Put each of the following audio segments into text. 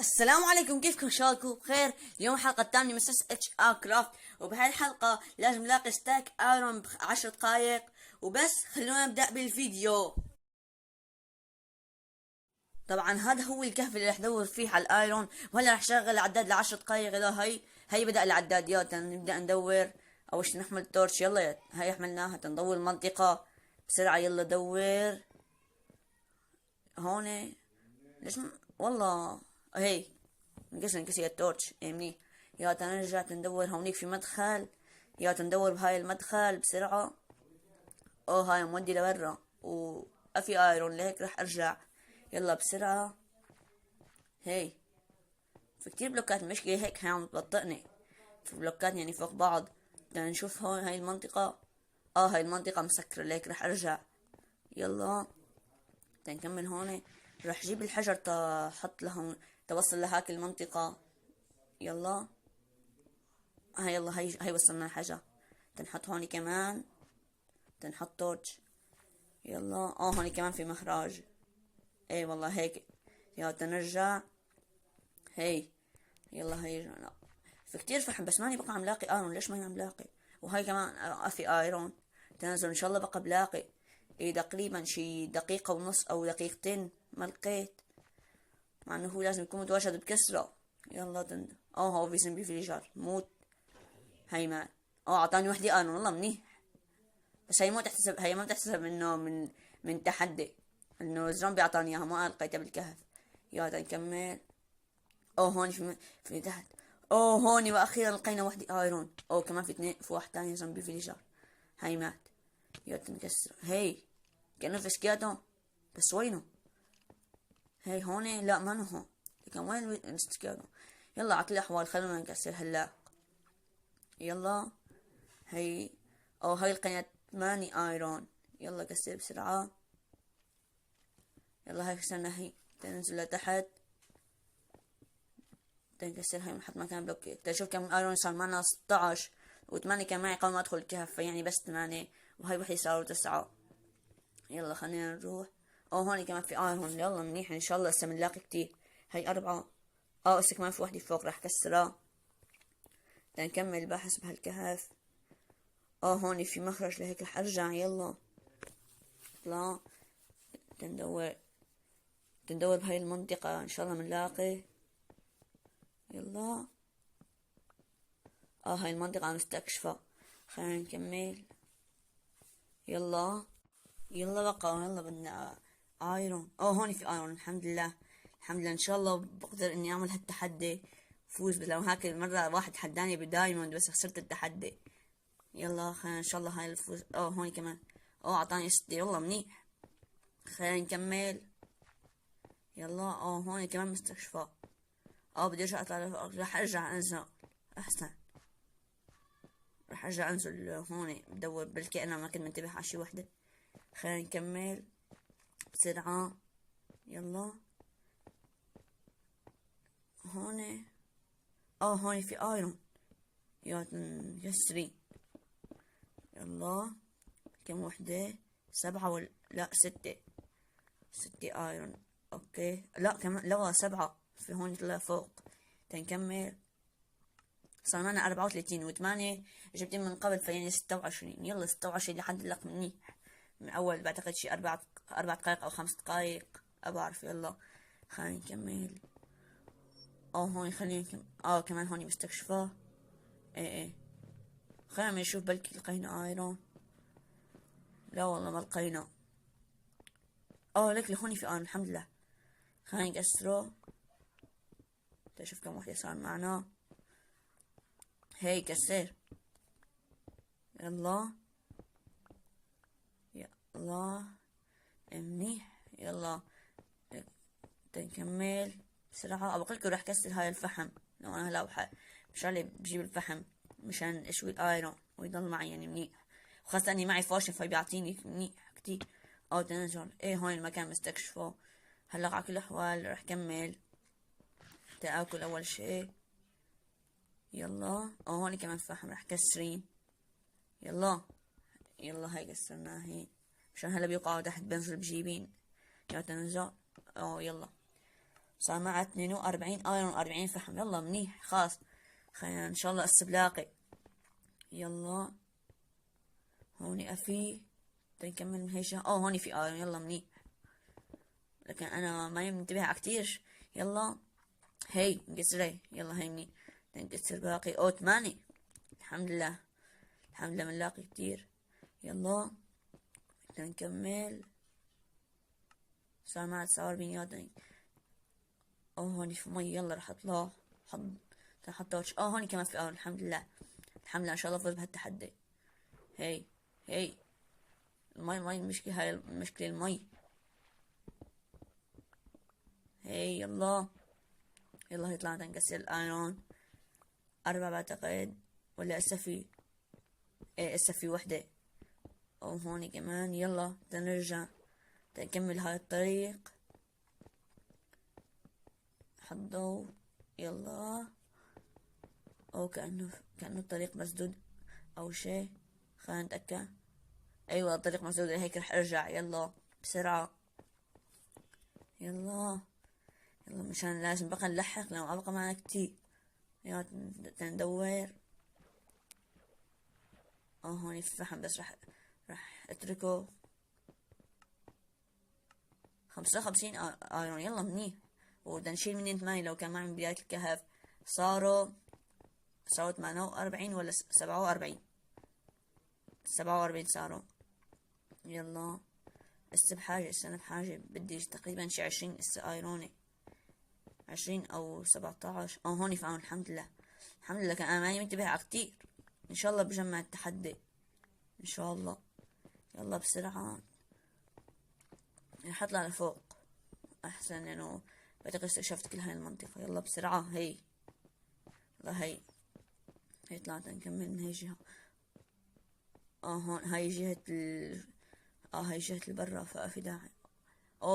السلام عليكم، كيفكم؟ ان شاء الله بخير. اليوم حلقة تانية من اتش ار كرافت، وبهاي الحلقة لازم نلاقي ستاك ايرون ب10 دقايق وبس. خلونا نبدأ بالفيديو. طبعا هذا هو الكهف اللي رح ادور فيه على الايرون، وهلا رح شغل العداد ل10 دقايق. يلا هي بدأ العداد، يلا نبدأ ندور. اول شي نحمل التورش، يلا هي حملناها تندور المنطقة بسرعة. يلا دور هون. ليش والله هي انكسر التورش منيح. يا تنرجع تندور هونيك في مدخل، يا تندور بهاي المدخل بسرعة. هاي مودي لبرا وافي ايرون، لهيك رح ارجع. يلا بسرعة. هي في كتير بلوكات، المشكلة هيك هي عم تبطئني في بلوكات يعني فوق بعض. بدنا نشوف هون هاي المنطقة. هاي المنطقة مسكرة، لهيك رح ارجع. يلا تنكمل هون. رح جيب الحجر تحط لهم توصل لهاك المنطقة. يلا يلا هي وصلنا الحاجة. تنحط هون كمان، تنحط تورج. يلا هون كمان في مخرج. اي والله هيك. يلا تنرجع. هي يلا هي لا. في كتير فحم بس ماني بقى عم لاقي ايرون. ليش ماني عم لاقي؟ وهاي كمان في ايرون. تنزل ان شاء الله بقى بلاقي. تقريبا شي دقيقة ونص او دقيقتين ما لقيت، مع انه هو لازم يكون متواجد بكسرة. يلا هو في زنبي فيجر موت. هي مات. اعطاني وحدة ايرون، والله منيح. بس هي مو تحتسب، هي ما بتحتسب انه من تحدي، انه الزومبي اعطاني اياها ما لقيتها بالكهف. يلا نكمل. هون في تحت. هون واخيرا لقينا وحدة ايرون. كمان في اثنين، في واحد تاني زومبي فيليجر. هاي مات. يلا نكسر. هي كأنه في سكياتو، بس وينه؟ هي هون؟ لا ما هون. كان وين السكياتو؟ يلا على كل الاحوال خلونا نكسر هلا. يلا هي هاي لقينا 8 ايرون. يلا كسر بسرعة. يلا هاي كسرنا. هي تنزل لتحت، تنكسر. هاي نحط مكان بلوكيت. تشوف كم ايرون صار معنا 16، و8 كان معي قبل ما ادخل الكهف، فيعني بس 8. وهاي وحدة صاروا 9. يلا خلينا نروح. هون كمان في ايرون. يلا منيح، ان شاء الله هسه بنلاقي كتير. هاي 4. هسه كمان في وحدة فوق راح كسرها. تنكمل البحث بهالكهف. هون في مخرج، لهيك رح ارجع. يلا لا تندور تندور بهاي المنطقة، ان شاء الله بنلاقي. يلا هاي المنطقة مستكشفة. خلينا نكمل. يلا يلا بقى. يلا بدنا ايرون. هون في ايرون. الحمد لله الحمد لله. ان شاء الله بقدر اني اعمل هالتحدي فوز. بس لو هاك مرة واحد حداني بدايموند بس خسرت التحدي. يلا خلينا ان شاء الله هاي الفوز. هون كمان اعطاني 6. والله منيح. خلينا نكمل. يلا هون كمان مستشفى. بدي ارجع اطلع. راح ارجع انزل احسن. راح ارجع انزل هون بدور، بلكي انا ما كنت منتبه على شي وحدة. خلينا نكمل بسرعة. يلا هون. هون في ايرون. يسري. يلا كم وحدة؟ 7 ولا لا 6. 6 ايرون. اوكي لا كمان، لا 7 في هون طلع فوق. تنكمل. صار معنا 34 و8 جبتين من قبل، فيعني 26. يلا 26 لحد هلا منيح. من اول بعتقد شي 4 دقايق او 5 دقايق، بعرف. يلا خلينا نكمل. هون خلينا نكمل. كمان هون مستكشفة. ايه خلينا نشوف بلكي لقينا ايرون. لا والله ما لقينا. لك هون في ايرون الحمد لله. خلينا نكسره. تشوف كم وحدة صار معنا. هي كسر. يلا يلا منيح. يلا تنكمل بسرعة. بقولكوا راح كسر هاي الفحم. لو انا هلا مش علي بجيب الفحم مشان اشوي الايرون ويضل معي يعني منيح. وخاصة اني معي فوشن فبيعطيني منيح كتير. تنزل. هون المكان مستكشفه. هلا على كل الاحوال رح كمل. تاكل اول شي. يلا هون كمان فحم رح كسرين. يلا يلا هاي كسرناها. هي مشان هلا بيوقعوا تحت بنزل بجيبين. يلا تنزل. يلا صار معه 42 ايرون، 40 فحم. يلا منيح خلاص. خلينا ان شاء الله هسه بلاقي. يلا هوني افي تنكمل من هيش. هوني في ايرون. يلا منيح، لكن انا ماني منتبه على كتير. يلا هي نقصري. يلا هيني نقصر باقي. 8. الحمد لله، الحمد لله بنلاقي كتير. يلا بدنا نكمل. صار معي 49 ياردني. هوني في مي. يلا رح اطلع. حط تورش. هوني كمان في الحمد لله، الحمد لله. ان شاء الله افوز بهالتحدي. هي هي المي المشكلة. هاي المشكلة المي. هي يلا يلا يطلع نكسر الايرون. 4 بعتقد، ولا هسه في هسه في وحدة. هوني كمان. يلا تنرجع تنكمل هاي الطريق. حضوا. يلا كأنه الطريق مسدود او شي. خلينا نتأكد. ايوه الطريق مسدود، هيك رح ارجع. يلا بسرعة. يلا مشان لازم بقى نلحق لو ابقى معنا كتير. يلا ندور. هوني في فحم بس رح اتركه. 55 ايرون. يلا منيح. وبدنا نشيل من 8 لو كان معي من بداية الكهف. صاروا 48 ولا 47. 47 صاروا. يلا هسه بحاجة بدي تقريبا شي 20 ايروني. 20 او 17. هوني فعلا. الحمد لله، الحمد لله. كان انا ماني منتبه على كتير. ان شاء الله بجمع التحدي ان شاء الله. يلا بسرعة رح اطلع لفوق احسن، لانه بعتقد استكشفت كل هاي المنطقة. يلا بسرعة. هي يلا هي طلعت نكمل من هي جهة. هون هاي جهة هاي جهة البرة، ففي داعي.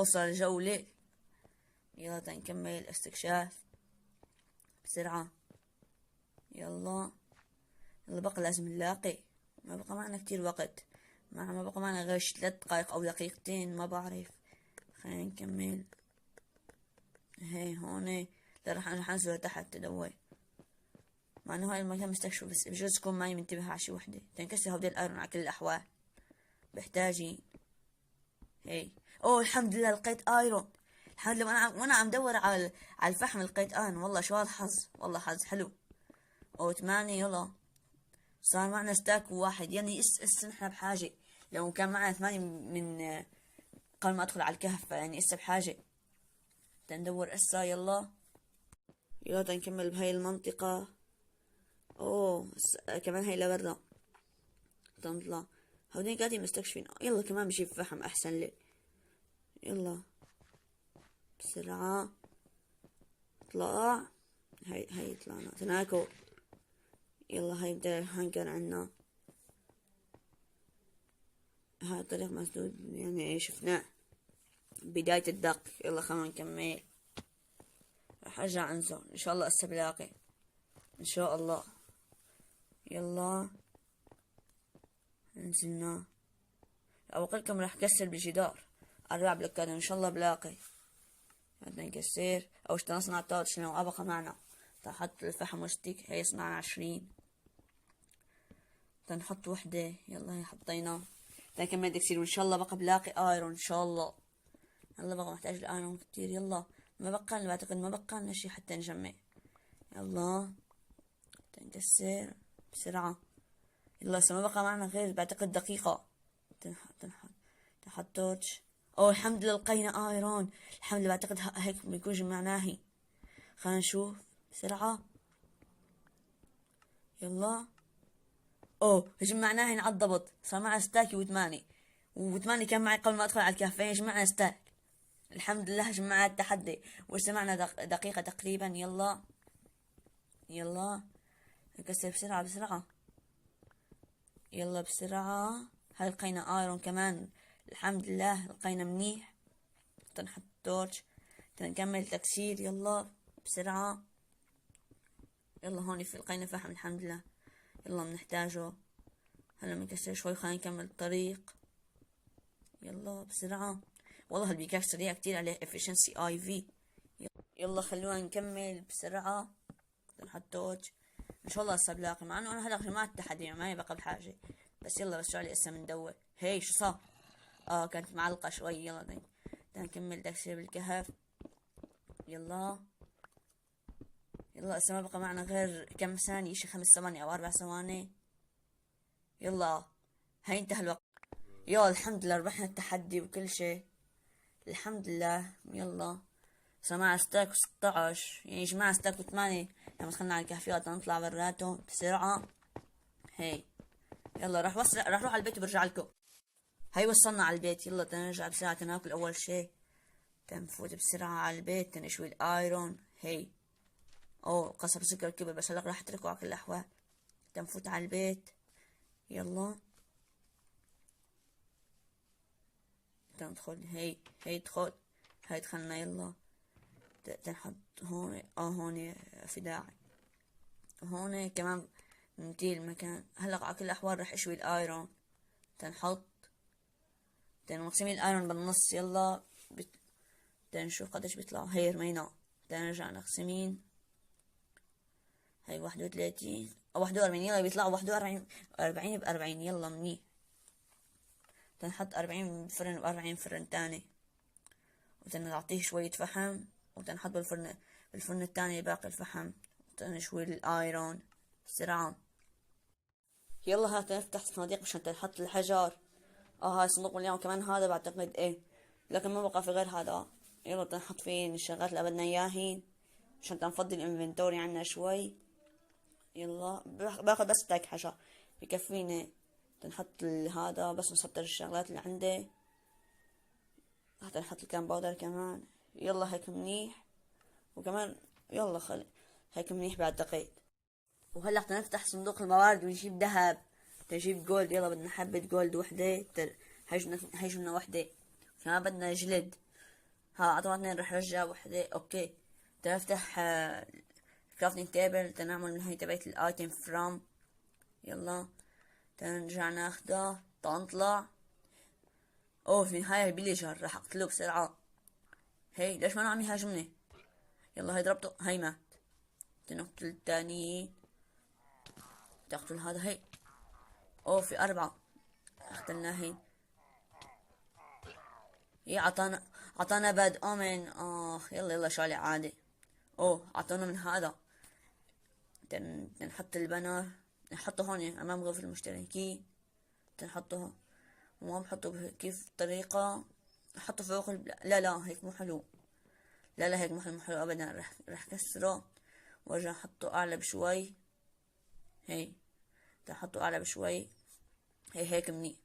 صار جو ليل. يلا تنكمل استكشاف بسرعة. يلا بقى لازم نلاقي. ما بقى معنا كتير وقت. ما بقى معنا غير 3 دقايق او دقيقتين، ما بعرف. خلينا نكمل. هي هون. لا رح انزل تحت تدور. مع انه هاي المكان مستكشف، بس بجوز تكون ماني منتبه على شي وحدة. تنكسر هودي الايرون على كل الاحوال. بحتاجي. هي الحمد لله لقيت ايرون. الحمد لله. وانا عم دور على الفحم لقيت ايرون. والله شو هالحظ، والله حظ حلو. 8. يلا صار معنا ستاك واحد. يعني نحن بحاجة. لو كان معنا 8 من قبل ما ادخل على الكهف، يعني بحاجة. تندور يلا تنكمل بهاي المنطقة. كمان هاي لبرا تنطلع. هودين قاعدين مستكشفين. يلا كمان بجيب فحم احسن لي. يلا بسرعة اطلع. هاي طلعنا تناكو. يلا هاي بدل الهانجر عنا. هاي الطريق مسدود، يعني شفناه بداية الدق. يلا خلينا نكمل. راح ارجع انزل ان شاء الله. بلاقي ان شاء الله. يلا نزلنا. اوقلكم راح كسر بالجدار 4 بلوكات. ان شاء الله بلاقي. بدنا نكسر او نصنع تورش لو ابقى معنا. تحط الفحم وستيك. هي صنعنا 20. تنحط وحدة. يلا هي حطينا. كمان بدك تصير. وان شاء الله بقى بلاقي ايرون ان شاء الله. يلا بقى محتاج الايرون كتير. يلا ما بقى لنا، بعتقد ما بقى لنا شي حتى نجمع. يلا تنكسر بسرعة. يلا ما بقى معنا غير بعتقد دقيقة. تنحط تورش. الحمد لله لقينا ايرون. الحمد لله. بعتقد هيك بيكون جمعناهي. خلينا نشوف بسرعة. يلا جمعناهن على الضبط. صار معنا ستاك و8 كان معي قبل ما ادخل على الكهفين. جمعنا ستاك. الحمد لله جمعنا التحدي. واستمعنا دقيقة تقريبا. يلا نكسر بسرعة. يلا بسرعة. هاي لقينا ايرون كمان. الحمد لله لقينا منيح. تنحط تورش. تنكمل تكسير. يلا بسرعة. يلا هون لقينا فحم الحمد لله. يلا بنحتاجه. هلا بنكسر شوي. خلينا نكمل الطريق. يلا بسرعة. والله البيكاك سريع كتير، عليه efficiency IV. يلا خلونا نكمل بسرعة. نحط توج ان شاء الله هسه بلاقي، مع انه انا هلا ما التحدي يعني ما بقى بحاجة، بس يلا بس شو علي هسه بندور. هي شو صار؟ كانت معلقة شوي. يلا بدنا نكمل تكسير بالكهف. يلا يلا هسه ما بقى معنا غير كم ثانية، شي 5 ثواني او 4 ثواني. يلا هاي انتهى الوقت. يلا الحمد لله ربحنا التحدي وكل شيء، الحمد لله. يلا سماع ستاك 16 يعني جماعة ستاك 8 لما دخلنا على الكهفيات نطلع براتهم بسرعة. هي يلا راح اروح على البيت وبرجع لكم. هاي وصلنا على البيت. يلا تنرجع بسرعة تناكل اول شيء، تنفوت بسرعة على البيت تنشوي الايرون. هي قصب سكر كبر بس هلا راح اتركه على كل الاحوال. تنفوت على البيت. يلا تندخل. هي ادخل. هاي دخلنا. يلا تنحط هون. هون في داعي. هون كمان نمتيل المكان. هلا على كل الاحوال راح اشوي الايرون. تنحط تنقسم الايرون بالنص. يلا تنشوف قديش بيطلعوا. هي رمينا. تنرجع نقسمين. هاي 31 او 41. يلا بيطلعوا 41 40 ب40. يلا منيح. تنحط 40 بالفرن و40 فرن تاني، وتنعطيه شوية فحم، وتنحط بالفرن التاني باقي الفحم، وتنشوي الايرون بسرعة. يلا هات نفتح صناديق مشان تنحط الحجر. هاي صندوق مليان كمان هذا بعتقد لكن ما بقى في غير هذا. يلا تنحط فيه الشغلات اللي بدنا اياهين مشان تنفضي الانفنتوري عنا شوي. يلا باخذ بس تاك حجر بكفيني. تنحط هذا بس نسطر الشغلات اللي عندي. حتى نحط الكام باودر كمان. يلا هيك منيح. وكمان يلا هيك منيح بعتقد. وهلا بدنا نفتح صندوق الموارد ونجيب ذهب، نجيب جولد. يلا بدنا حبة جولد وحدة. هي جبنا وحدة. كمان بدنا جلد. اعطونا رح نرجع وحدة. اوكي تنفتح كرافتنج تيبل تنعمل من هاي تبعت الايتم فرام. يلا تنرجع ناخده. تنطلع. في النهاية الفيليجر راح اقتله بسرعة. هي ليش ما عم يهاجمني؟ يلا هي ضربته. هي مات. تنقتل التانيين. تقتل هذا. هي في 4 اقتلناهن. عطانا باد اومن. يلا شغلة عادي. عطونا من هذا. نحط البانر نحطه هون امام غرفة المشتركين. تنحطه وما بحطه كيف طريقة. نحطه فوق لا هيك مو حلو. لا هيك مو حلو ابدا. رح كسره وارجع احطه اعلى بشوي. هي تنحطه اعلى بشوي. هيك منيح.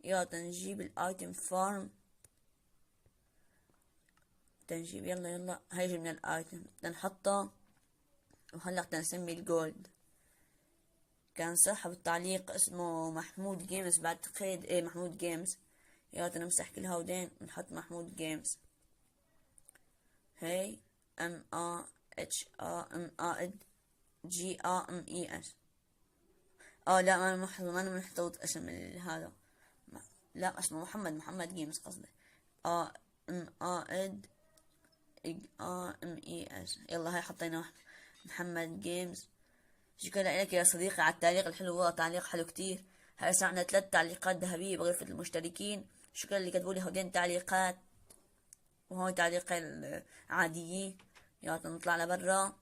يلا تنجيب الايتم فارم. تنجيب. يلا هاي جبنا الايتم تنحطه. وهلا تنسمي الجولد. كان صاحب التعليق اسمه محمود جيمز بعتقد. محمود جيمز. يلا تنمسح كل هودين ونحط محمود جيمز. هي MAHGAMES. لا ما انا محطوط اسم هذا. لا اسمه محمد جيمز قصدي. MAHGAMES. يلا هاي حطينا محمد جيمز. شكرا لك يا صديقي على التعليق الحلو. والله تعليق حلو كتير. هاي صار 3 تعليقات ذهبية بغرفة المشتركين. شكرا اللي كتبوا لي هودين تعليقات وهون تعليقين عاديين. يلا نطلع لبرا.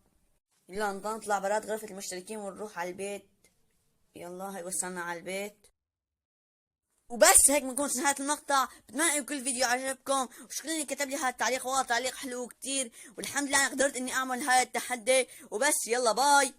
يلا نطلع برات غرفة المشتركين ونروح على البيت. يلا هاي وصلنا على البيت. وبس هيك بنكون في نهاية المقطع. بتمنى كل فيديو عجبكم، وشكرا اللي كتب لي هذا التعليق. والله تعليق حلو كتير، والحمد لله أنا قدرت اني اعمل هاي التحدي. وبس يلا باي.